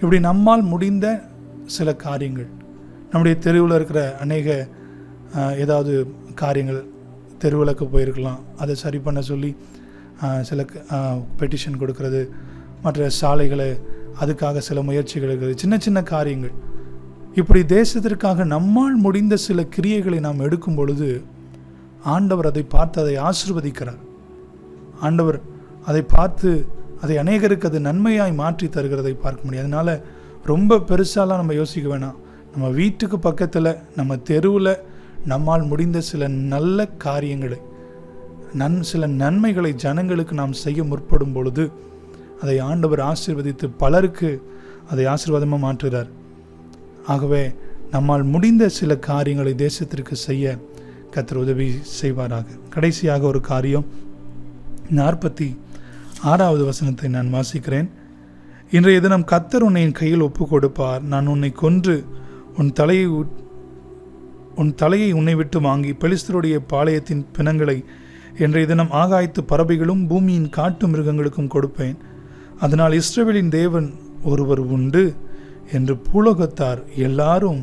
இப்படி நம்மால் முடிந்த சில காரியங்கள், நம்முடைய தெருவில் இருக்கிற அநேக ஏதாவது காரியங்கள், தெருவிளக்கு போயிருக்கலாம், அதை சரி பண்ண சொல்லி சில பெட்டிஷன் கொடுக்கறது, மற்ற சாலைகளை அதுக்காக சில முயற்சிகள் இருக்கிறது, சின்ன சின்ன காரியங்கள். இப்படி தேசத்திற்காக நம்மால் முடிந்த சில கிரியைகளை நாம் எடுக்கும் பொழுது ஆண்டவர் அதை பார்த்து அதை ஆசீர்வதிக்கிறார். ஆண்டவர் அதை பார்த்து அதை அநேகருக்கு அது நன்மையாய் மாற்றி தருகிறதை பார்க்க முடியும். அதனால் ரொம்ப பெருசாலாம் நம்ம யோசிக்க வேணாம். நம்ம வீட்டுக்கு பக்கத்தில், நம்ம தெருவில் நம்மால் முடிந்த சில நல்ல காரியங்களை, சில நன்மைகளை ஜனங்களுக்கு நாம் செய்ய முற்படும் பொழுது அதை ஆண்டவர் ஆசீர்வதித்து பலருக்கு அதை ஆசீர்வாதமாக மாற்றுகிறார். ஆகவே நம்மால் முடிந்த சில காரியங்களை தேசத்திற்கு செய்ய கர்த்தர் உதவி செய்வாராக. கடைசியாக ஒரு காரியம், 46வது வசனத்தை நான் வாசிக்கிறேன். இன்றைய தினம் கர்த்தர் உன்னை என் கையில் ஒப்பு கொடுப்பார். நான் உன்னை கொன்று உன் தலையை உன்னை விட்டு வாங்கி பெலிஸ்தருடைய பாளையத்தின் பிணங்களை இன்றைய தினம் ஆகாயத்து பறவைகளும் பூமியின் காட்டு மிருகங்களுக்கும் கொடுப்பேன். அதனால் இஸ்ரவேலின் தேவன் ஒருவர் உண்டு என்று பூலோகத்தார் எல்லாரும்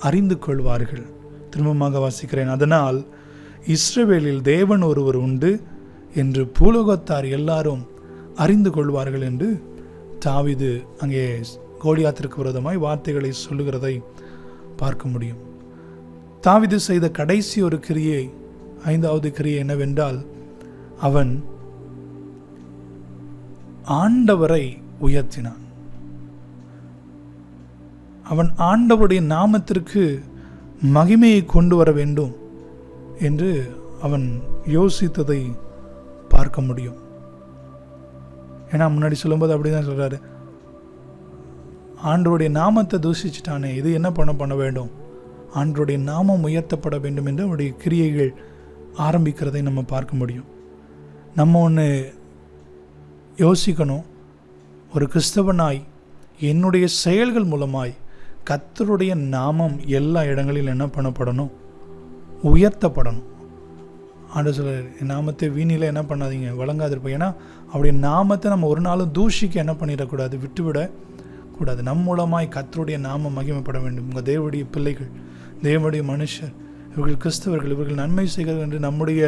அறிந்து கொள்வார்கள். திரும்பமாக வாசிக்கிறேன். அதனால் இஸ்ரவேலில் தேவன் ஒருவர் உண்டு என்று பூலோகத்தார் எல்லாரும் அறிந்து கொள்வார்கள் என்று தாவீது அங்கே கோலியாத்திற்கு விரோதமாய் வார்த்தைகளை சொல்லுகிறதை பார்க்க முடியும். தாவீது செய்த கடைசி ஒரு கிரியை, 5வது கிரியை என்னவென்றால், அவன் ஆண்டவரை உயர்த்தினான். அவன் ஆண்டவருடைய நாமத்திற்கு மகிமையை கொண்டு வர வேண்டும் என்று அவன் யோசித்ததை பார்க்க முடியும். ஏன்னா முன்னாடி சொல்லும்போது அப்படிதான் சொல்றாரு, ஆண்டவருடைய நாமத்தை தூஷிச்சிட்டானே, இது என்ன பண்ண வேண்டும், ஆண்டவருடைய நாமம் உயர்த்தப்பட வேண்டும் என்று அவருடைய கிரியைகள் ஆரம்பிக்கிறதை நம்ம பார்க்க முடியும். நம்ம ஒன்று யோசிக்கணும், ஒரு கிறிஸ்தவனாய் என்னுடைய செயல்கள் மூலமாய் கர்த்தருடைய நாமம் எல்லா இடங்களிலும் என்ன பண்ணப்படணும், உயர்த்தப்படணும். ஆண்டு சொல்கிறார், என் நாமத்தை வீணில் என்ன பண்ணாதீங்க, வழங்காதிருப்போம். ஏன்னா அவருடைய நாமத்தை நம்ம ஒரு நாளும் தூஷிக்க என்ன பண்ணிடக்கூடாது, விட்டுவிட கூடாது. நம் மூலமாய் கர்த்தருடைய நாமம் மகிமைப்பட வேண்டும். உங்கள் தேவனுடைய பிள்ளைகள், தேவனுடைய மனுஷர், இவர்கள் கிறிஸ்தவர்கள், இவர்கள் நன்மை செய்கிறார்கள் என்று நம்முடைய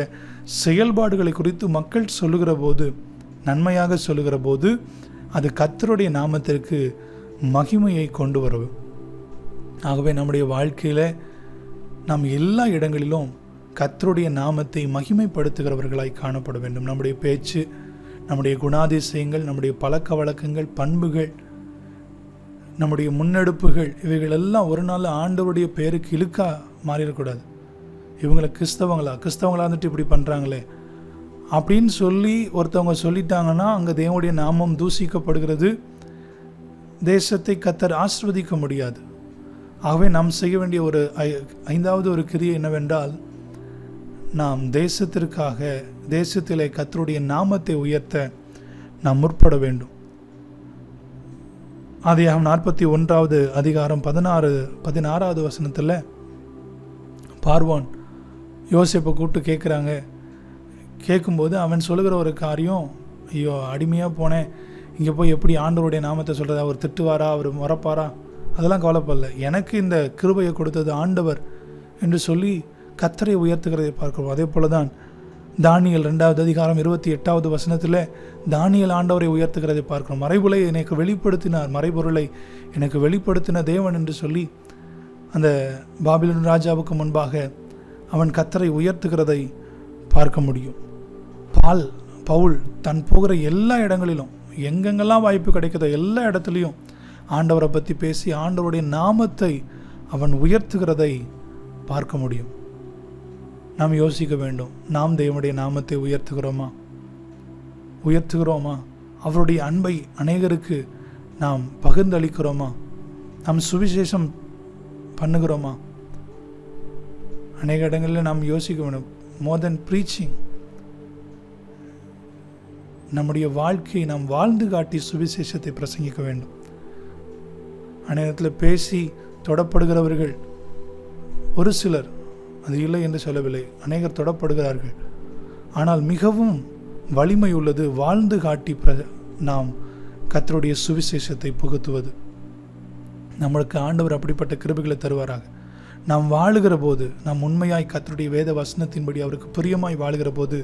செயல்பாடுகளை குறித்து மக்கள் சொல்லுகிற போது, நன்மையாக சொல்லுகிற போது, அது கர்த்தருடைய நாமத்திற்கு மகிமையை கொண்டு வரும். ஆகவே நம்முடைய வாழ்க்கையில் நாம் எல்லா இடங்களிலும் கர்த்தருடைய நாமத்தை மகிமைப்படுத்துகிறவர்களாய் காணப்பட வேண்டும். நம்முடைய பேச்சு, நம்முடைய குணாதிசயங்கள், நம்முடைய பழக்க வழக்கங்கள், பண்புகள், நம்முடைய முன்னெடுப்புகள், இவைகள் எல்லாம் ஒரு நாள் ஆண்டவருடைய பெயருக்கு இழுக்கா மாறிடக்கூடாது. இவங்களை கிறிஸ்தவங்களா இருந்துட்டு இப்படி பண்ணுறாங்களே அப்படின்னு சொல்லி ஒருத்தவங்க சொல்லிட்டாங்கன்னா அங்கே தேவனுடைய நாமம் தூசிக்கப்படுகிறது, தேசத்தை கர்த்தர் ஆசீர்வதிக்க முடியாது. ஆகவே நாம் செய்ய வேண்டிய ஒரு 5வது ஒரு கிரியை என்னவென்றால், நாம் தேசத்திலே கர்த்தருடைய நாமத்தை உயர்த்த நாம் முற்பட வேண்டும். ஆதியாகமம் 41வது அதிகாரம் 16வது வசனத்தில் பார்வோன் யோசேப்பை கூப்பிட்டு கேட்குறாங்க. கேட்கும்போது அவன் சொல்லுகிற ஒரு காரியம், ஐயோ அடிமையாக போனேன், இங்கே போய் எப்படி ஆண்டவருடைய நாமத்தை சொல்கிறது, அவர் திட்டுவாரா, அவர் மறப்பாரா, அதெல்லாம் கவலைப்படல, எனக்கு இந்த கிருபையை கொடுத்தது ஆண்டவர் என்று சொல்லி கர்த்தரை உயர்த்துகிறதை பார்க்கிறோம். அதே போல தான் தானியேல் 2வது அதிகாரம் 28வது வசனத்தில் தானியேல் ஆண்டவரை உயர்த்துகிறதை பார்க்கிறோம். மறைபொருளை எனக்கு வெளிப்படுத்தின தேவன் என்று சொல்லி அந்த பாபிலோன் ராஜாவுக்கு முன்பாக அவன் கர்த்தரை உயர்த்துகிறதை பார்க்க முடியும். பவுல் தன் போகிற எல்லா இடங்களிலும், எங்கெங்கெல்லாம் வாய்ப்பு கிடைக்கிறதோ எல்லா இடத்துலையும் ஆண்டவரை பற்றி பேசி ஆண்டவருடைய நாமத்தை அவன் உயர்த்துகிறதை பார்க்க முடியும். நாம் யோசிக்க வேண்டும், நாம் தேவனுடைய நாமத்தை உயர்த்துகிறோமா? அவருடைய அன்பை அநேகருக்கு நாம் பகிர்ந்தளிக்கிறோமா? நாம் சுவிசேஷம் பண்ணுகிறோமா? அநேக இடங்களில் நாம் யோசிக்க வேண்டும். மோர் தென் ப்ரீச்சிங், நம்முடைய வாழ்க்கையை நாம் வாழ்ந்து காட்டி சுவிசேஷத்தை பிரசங்கிக்க வேண்டும். அநேகத்தில் பேசி தொடப்படுகிறவர்கள் ஒரு சிலர், அது இல்லை என்று சொல்லவில்லை, அநேகர் தொடப்படுகிறார்கள். ஆனால் மிகவும் வலிமை உள்ளது வாழ்ந்து காட்டி நாம் கர்த்தருடைய சுவிசேஷத்தை புகுத்துவது. நம்மளுக்கு ஆண்டவர் அப்படிப்பட்ட கிருபைகளை தருவாராக. நாம் வாழுகிற போது, நாம் உண்மையாய் கர்த்தருடைய வேத வசனத்தின்படி அவருக்கு பிரியமாய் வாழுகிற போது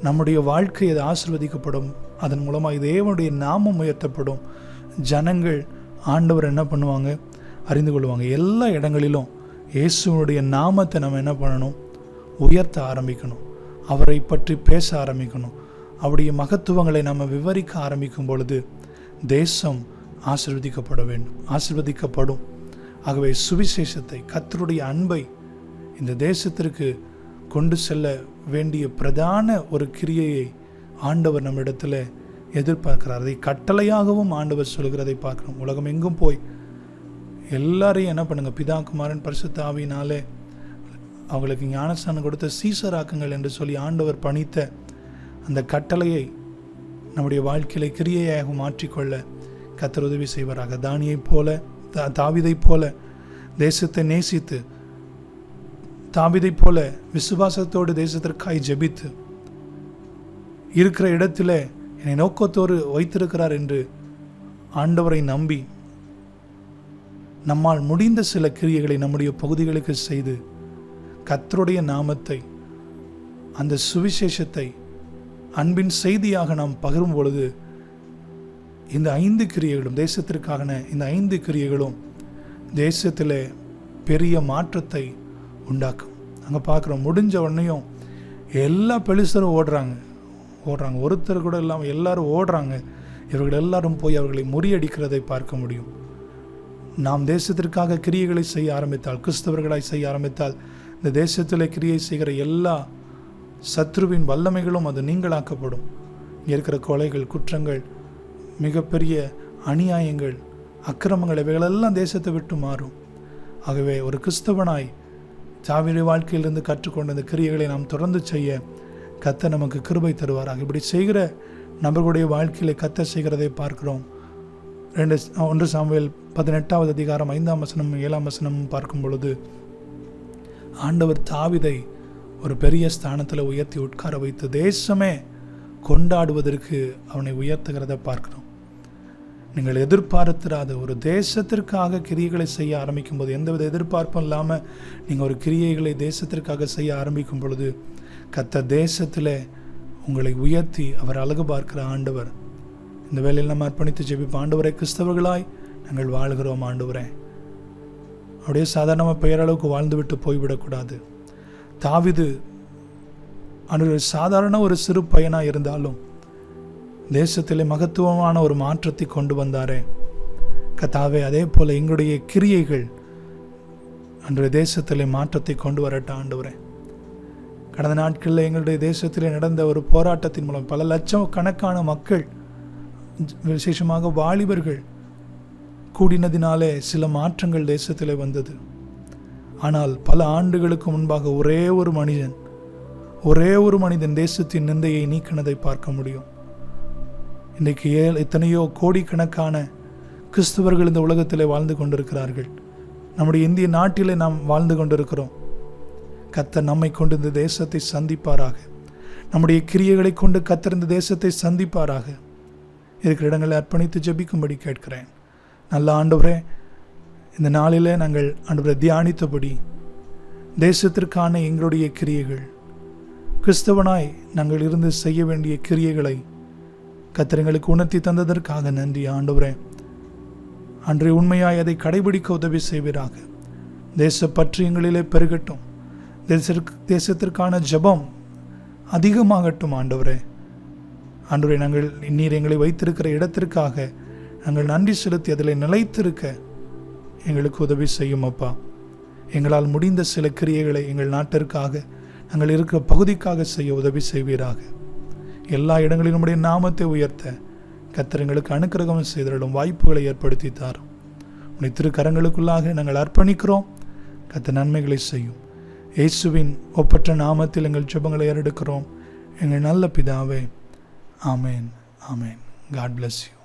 நம்முடைய வாழ்க்கை அது ஆசீர்வதிக்கப்படும். அதன் மூலமாக தேவனுடைய நாமம் உயர்த்தப்படும். ஜனங்கள் ஆண்டவர் என்ன பண்ணுவாங்க, அறிந்து கொள்வாங்க. எல்லா இடங்களிலும் இயேசுனுடைய நாமத்தை நம்ம என்ன பண்ணணும், உயர்த்த ஆரம்பிக்கணும். அவரை பற்றி பேச ஆரம்பிக்கணும். அவருடைய மகத்துவங்களை நம்ம விவரிக்க ஆரம்பிக்கும் பொழுது தேசம் ஆசீர்வதிக்கப்படும். ஆகவே சுவிசேஷத்தை, கர்த்தருடைய அன்பை இந்த தேசத்திற்கு கொண்டு செல்ல வேண்டிய பிரதான ஒரு கிரியையை ஆண்டவர் நம்மிடத்தில் எதிர்பார்க்கிறார். அதை கட்டளையாகவும் ஆண்டவர் சொல்கிறதை பார்க்கிறோம். உலகம் எங்கும் போய் எல்லாரையும் என்ன பண்ணுங்க, பிதா குமாரன் பரிசுத்த ஆவியினாலே அவங்களுக்கு ஞானஸ்தானம் கொடுத்த சீசராக்குங்கள் என்று சொல்லி ஆண்டவர் பணித்த அந்த கட்டளையை நம்முடைய வாழ்க்கையில கிரியையாக மாற்றிக்கொள்ள கர்த்தர் உதவி செய்வாராக. தாவீதைப் போல தேசத்தை நேசித்து, தாவீதைப் போல விசுவாசத்தோடு தேசத்திற்காய் ஜெபித்து, இருக்கிற இடத்துல என்னை நோக்கத்தோடு வைத்திருக்கிறார் என்று ஆண்டவரை நம்பி நம்மால் முடிந்த சில கிரியைகளை நம்முடைய பகுதிகளுக்கு செய்து கர்த்தருடைய நாமத்தை அந்த சுவிசேஷத்தை அன்பின் செய்தியாக நாம் பகிரும் பொழுது இந்த 5 கிரியைகளும், தேசத்திற்கான இந்த 5 கிரியைகளும் தேசத்தில் பெரிய மாற்றத்தை உண்டாக்கும். அங்கே பார்க்குறோம், முடிஞ்ச உடனேயும் எல்லா பெலிஸ்தரும் ஓடுறாங்க. ஒருத்தர் கூட இல்லாமல் எல்லாரும் ஓடுறாங்க. இவர்கள் எல்லாரும் போய் அவர்களை முறியடிக்கிறதை பார்க்க முடியும். நாம் தேசத்திற்காக கிரியைகளை செய்ய ஆரம்பித்தால், கிறிஸ்தவர்களாய் செய்ய ஆரம்பித்தால், இந்த தேசத்தில் கிரியை செய்கிற எல்லா சத்ருவின் வல்லமைகளும் அது நீங்களாக்கப்படும். இங்கே இருக்கிற கொலைகள், குற்றங்கள், மிகப்பெரிய அநியாயங்கள், அக்கிரமங்கள் இவைகளெல்லாம் தேசத்தை விட்டு மாறும். ஆகவே ஒரு கிறிஸ்தவனாய் தாவீது வாழ்க்கையிலிருந்து கற்றுக்கொண்ட இந்த கிரியைகளை நாம் தொடர்ந்து செய்ய கர்த்தர் நமக்கு கிருபை தருவாராக. இப்படி செய்கிற நபர்களுடைய வாழ்க்கையில கர்த்தர் செய்கிறதை பார்க்கிறோம். 1 சாமுவேல் 18வது அதிகாரம் 5ஆம் வசனம் 7ஆம் வசனம் பார்க்கும் பொழுது ஆண்டவர் தாவீதை ஒரு பெரிய ஸ்தானத்தில் உயர்த்தி உட்கார வைத்து தேசமே கொண்டாடுவதற்கு அவனை உயர்த்துகிறத பார்க்கிறோம். நீங்கள் எதிர்பார்த்திராத ஒரு தேசத்திற்காக கிரியைகளை செய்ய ஆரம்பிக்கும் போது, எந்தவித எதிர்பார்ப்பும் இல்லாமல் நீங்கள் ஒரு கிரியைகளை தேசத்திற்காக செய்ய ஆரம்பிக்கும் பொழுது கர்த்தர் தேசத்தில் உங்களை உயர்த்தி அவர் அழகு பார்க்கிற ஆண்டவர். இந்த வேலையில் நம்ம அர்ப்பணித்து ஜெபிப்போம். ஆண்டவரே, கிறிஸ்தவர்களாய் நாங்கள் வாழ்கிறோம். ஆண்டவரே, அப்படியே சாதாரணமாக பெயரளவுக்கு வாழ்ந்து விட்டு போய்விடக்கூடாது. தாவீது சாதாரண ஒரு சிறு பையனாக இருந்தாலும் தேசத்திலே மகத்துவமான ஒரு மாற்றத்தை கொண்டு வந்தாரே கர்த்தாவே, அதே போல எங்களுடைய கிரியைகள் அன்றைய தேசத்திலே மாற்றத்தை கொண்டு வரட்ட ஆண்டவரே. கடந்த நாட்களில் எங்களுடைய தேசத்திலே நடந்த ஒரு போராட்டத்தின் மூலம் பல லட்சம் கணக்கான மக்கள், விசேஷமாக வாலிபர்கள் கூடினதினாலே சில மாற்றங்கள் தேசத்திலே வந்தது. ஆனால் பல ஆண்டுகளுக்கு முன்பாக ஒரே ஒரு மனிதன் தேசத்தின் நிந்தையை நீக்கினதை பார்க்க முடியும். இன்றைக்கு எத்தனையோ கோடிக்கணக்கான கிறிஸ்தவர்கள் இந்த உலகத்திலே வாழ்ந்து கொண்டிருக்கிறார்கள். நம்முடைய இந்திய நாட்டிலே நாம் வாழ்ந்து கொண்டிருக்கிறோம். கர்த்தர் நம்மை கொண்டு இந்த தேசத்தை சந்திப்பாராக. நம்முடைய கிரியைகளை கொண்டு கர்த்தர் இந்த தேசத்தை சந்திப்பாராக. இருக்கிற இடங்களை அர்ப்பணித்து ஜெபிக்கும்படி கேட்கிறேன். நல்ல ஆண்டவரே, இந்த நாளிலே நாங்கள் ஆண்டவரை தியானித்தபடி தேசத்திற்கான எங்களுடைய கிரியைகள், கிறிஸ்தவனாய் நாங்கள் இருந்து செய்ய வேண்டிய கிரியைகளை கர்த்தர் எங்களுக்கு உணர்த்தி தந்ததற்காக நன்றி ஆண்டவரே. அன்றைய உண்மையாய் அதை கடைபிடிக்க உதவி செய்வீராக. தேசப்பற்று எங்களிலே பெருகட்டும். தேசத்திற்கான ஜெபம் அதிகமாகட்டும் ஆண்டவரே. ஆண்டவரே, நாங்கள் நீர் எங்களை வைத்திருக்கிற இடத்திற்காக நாங்கள் நன்றி செலுத்தி அதில் நிலைத்திருக்க எங்களுக்கு உதவி செய்யும் அப்பா. எங்களால் முடிந்த சில கிரியைகளை எங்கள் நாட்டிற்காக, நாங்கள் இருக்கிற பகுதிக்காக செய்ய உதவி செய்வீராக. எல்லா இடங்களிலும் நம்முடைய நாமத்தை உயர்த்த கர்த்தர் எங்களுக்கு அனுக்கிரகம் செய்திடும் வாய்ப்புகளை ஏற்படுத்தி தாரும். உடைய திருக்கரங்களுக்குள்ளாக நாங்கள் அர்ப்பணிக்கிறோம். கர்த்தர் நன்மைகளை செய்யும். இயேசுவின் ஒப்பற்ற நாமத்தில் எங்கள் ஜெபங்களை ஏறெடுக்கிறோம் எங்கள் நல்ல பிதாவே. ஆமேன், ஆமேன். God bless you.